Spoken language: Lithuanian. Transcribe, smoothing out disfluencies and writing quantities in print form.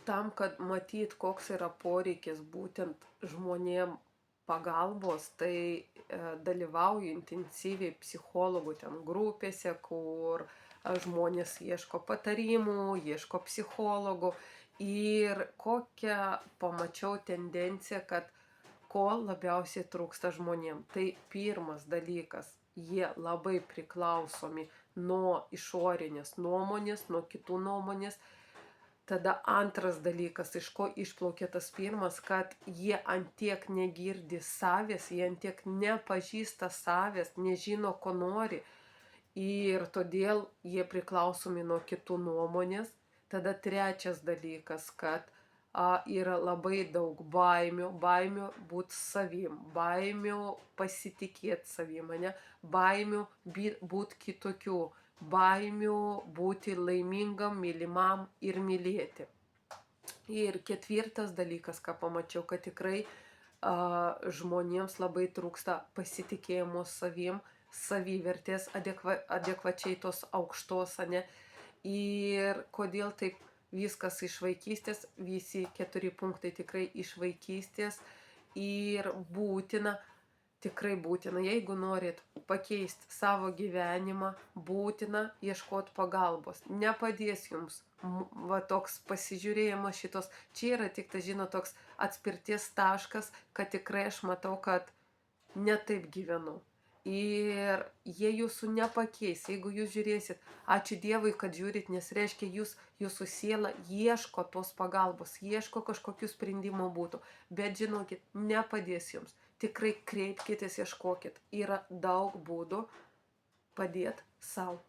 tam, kad matyt, koks yra poreikis būtent žmonėm pagalbos, tai dalyvauju intensyviai psichologų ten grupėse, kur žmonės ieško patarimų, ieško psichologų. Ir kokią pamačiau tendenciją, kad ko labiausiai trūksta žmonėm. Tai pirmas dalykas, jie labai priklausomi nuo išorinės nuomonės, nuo kitų nuomonės. Tada antras dalykas, iš ko išplaukė tas pirmas, kad jie antiek negirdi savęs, jie antiek nepažįsta savęs, nežino, ko nori. Ir todėl jie priklausomi nuo kitų nuomonės. Tada trečias dalykas, kad yra labai daug baimių būti savim, baimių pasitikėti savim, baimių būti kitokiu, baimių būti laimingam, mylimam ir mylėti. Ir ketvirtas dalykas, ką pamačiau, kad tikrai žmonėms labai trūksta pasitikėjimo savim, savivertės adekvačiai tos aukštos, Ir kodėl taip viskas iš vaikystės, visi 4 punktai tikrai iš vaikystės ir būtina, tikrai būtina, jeigu norit pakeisti savo gyvenimą, būtina ieškoti pagalbos. Nepadės jums va toks pasižiūrėjimas šitos. Čia yra tik, toks atspirties taškas, kad tikrai aš matau, kad ne taip gyvenu. Ir jie jūsų nepakeis, jeigu jūs žiūrėsit. Ačiū Dievui, kad žiūrit, nes reiškia jūsų siela ieško tos pagalbos, ieško kažkokių sprendimo būtų. Bet žinokit, nepadės jums. Tikrai kreipkitės, ieškokit. Yra daug būdų padėti sau.